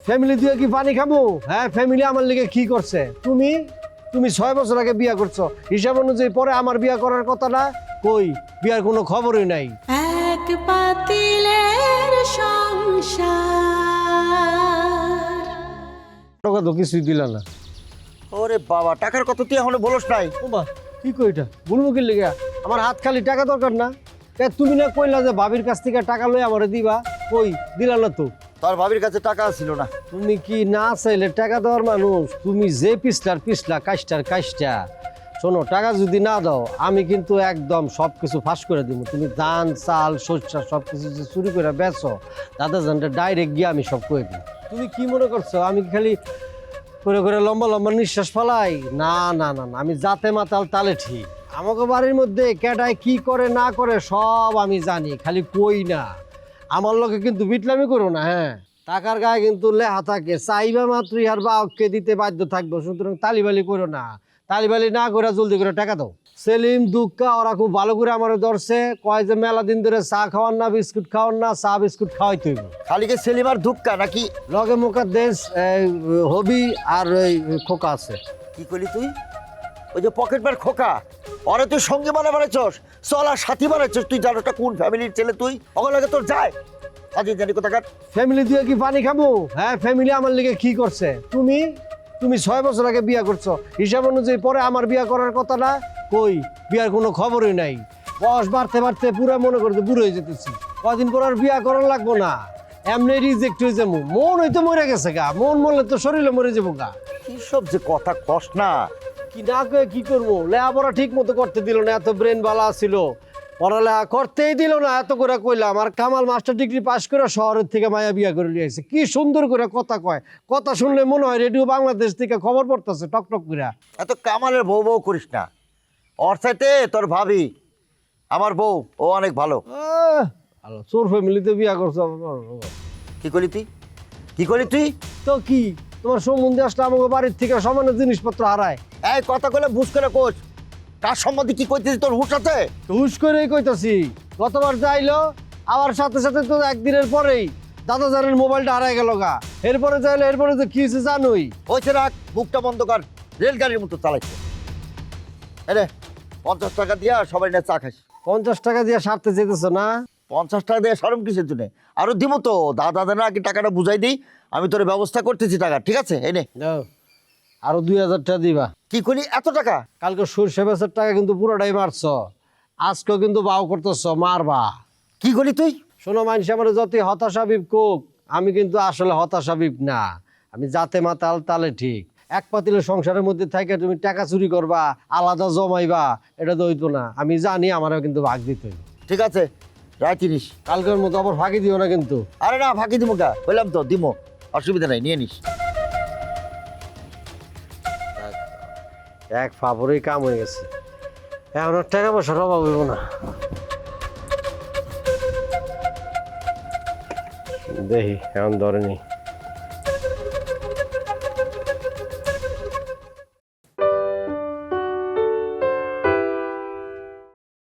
Family দিয়ে কি পানি খাবো? হ্যাঁ, ফ্যামিলি আমার লিগে কি করছে? তুমি 6 বছর আগে বিয়া করছো, হিসাব অনুযায়ী পরে আমার বিয়া করার কথা না? কই, বিয়ার কোনো খবরই নাই। এক পাতিলের সংসার। টাকা তো কিছুই দিলা না। ওরে বাবা, টাকার কথা তুই এখনো বলস নাই? ও বা, কি কই এটা? বলবো কি লিগা? আমার হাত খালি টাকা দরকার না? তুমি না কইলা যে ভাবির কাছ থেকে টাকা লই আমারে দিবা? কই, দিলা না তো। তোর ভাবির কাছে টাকা ছিল না। তুমি কি না চাইলে টাকা দেওয়ার মানুষ? তুমি যে পিছলা কাজটার কাজটা। শোনো, টাকা যদি না দাও আমি কিন্তু একদম সবকিছু ফাঁস করে দিব। তুমি ধান চাল শস্য সবকিছু যে চুরি করে বেচো, দাদা জানটা ডাইরেক্ট গিয়ে আমি সব করে দিই। তুমি কি মনে করছো আমি খালি করে করে লম্বা লম্বা নিঃশ্বাস ফেলাই? না না না না, আমি জাতে মাতাল তালে ঠিক। আমাকে বাড়ির মধ্যে কেটায় কি করে না করে সব আমি জানি, খালি কই না। আমার লোকে কিন্তু বিটলামি করো না। হ্যাঁ, টাকার গায়ে কিন্তু লেহা থাকে, চাইবা মাত্রই আর বাহককে দিতে বাধ্য থাকবো। সুতরাং তালিবালি করো না, তালিবালি না করে জলদি করে টাকা দাও। সেলিম দুঃখা ওরা খুব ভালো করে আমার ধরছে, কয় যে মেলা দিন ধরে চা খাওয়ান না, বিস্কুট খাওয়ান না, চা বিস্কুট খাওয়াই তুই। খালি কি সেলিম আর ধুক্কা নাকি? লগে মুকাদ্দেস হবি আর ওই খোকা আছে। কি করলি তুই? ওই যে পকেট মার খোকা, ওরে তুই সঙ্গে বানাচ্ছস, চলা সাথী বানাচ্ছস। তুই জানোটা কোন ফ্যামিলির ছেলে তুই? ওগুলো লাগে তোর যায় আজি জানি কোথাকার। ফ্যামিলি দিয়ে কি পানি খাবো? হ্যাঁ, ফ্যামিলি আমার লিগে কি করছে? তুমি 6 বছর আগে বিয়া করছো, হিসাব অনুযায়ী পরে আমার বিয়া করার কথা না? কই, বিয়ার কোনো খবরই নাই। বয়স বাড়তে বাড়তে পুরো মনে করতে বুড়ো হয়ে যেতেছি। কদিন পর আর বিয়া করার লাগবো না, এমনি রিজেক্ট হয়ে যাবো। মন হয়তো মরে গেছে গা, মন মরলে তো শরীরে মরে যাবো গা। কি সব যে কথা কস না। কি না কয়ে কি করবো? লেখাপড়া ঠিক মতো করতে দিল না, এত ব্রেন বালা ছিল, পড়ালেখা করতেই দিল না। এত করে কইলাম, আর কামাল মাস্টার ডিগ্রি পাস করে শহরের থেকে মায়া বিয়া করে নিয়ে আসছে। কি সুন্দর করে কথা কয়, কথা শুনলে মনে হয় রেডিও বাংলাদেশ থেকে খবর পড়তেছে টক টক করে। এত কামালের বউ বউ করিস না। ওর সাথে তোর ভাবি আমার বউ, ও অনেক ভালো। চোর ফ্যামিলিতে বিয়া করছো। কি করলি তুই? কি করলি তুই? তো কি, তোমার সম্বন্ধে আসলে আমাকে বাড়ির থেকে সমানের জিনিসপত্র হারায়। এই কথা কলে বুঝ করে কোচ, কার সম্বন্ধে কি কইতেছিস? তোর হুশ আছে? হুশ করেই কইতাছি। গতবার যাইলো, আবার সাথে সাথে তো একদিনের পরেই দাদা জানের মোবাইলটা হারাই গেল গা। এরপরে যাইলো, এরপরে তো কি হয়েছে জানোই। ওইছে রাখ, মুখটা বন্ধ কর, রেলগাড়ির মতো চালাইছে। এরে 50 টাকা দিয়া সবাই না চা খাইস। 50 টাকা দিয়ে সারতে যেতেছো না? 50 টাকা দিয়ে সরম কিসের জন্য? আরো দিব তো, দাদা না আগে টাকাটা বুঝাই দিই, আমি তোর ব্যবস্থা করতেছি টাকা। ঠিক আছে, এনে দাও, আরো 2000 টাকা দিবা। কি করি এত টাকা? কালকে সরষে বেচার টাকা কিন্তু পুরোটাই মারছ, আজকেও কিন্তু বাউ করতেছ, মারবা। কি করি তুই? শোনো, মানুষ আমার যতই হতাশাবিপ কোক, আমি কিন্তু আসলে হতাশাবিপ না। আমি জাতে মাতাল তালে ঠিক। এক পাতিলের সংসারের মধ্যে থাকে তুমি টাকা চুরি করবা, আলাদা জমাইবা, এটা তো হইতো না। আমি জানি আমারও কিন্তু ভাগ দিতে হইব। ঠিক আছে, রায় 30। কালকের মতো আবার ফাঁকি দিও না কিন্তু। আরে না, ফাঁকি দিব কা, বললাম তো দিমো, অসুবিধা নাই, নিয়ে নিস। এক ফাপরেই কাম হয়ে গেছে, এখন আর টাকা পয়সার অভাব হইব না। দেখি এখন ধরেনি।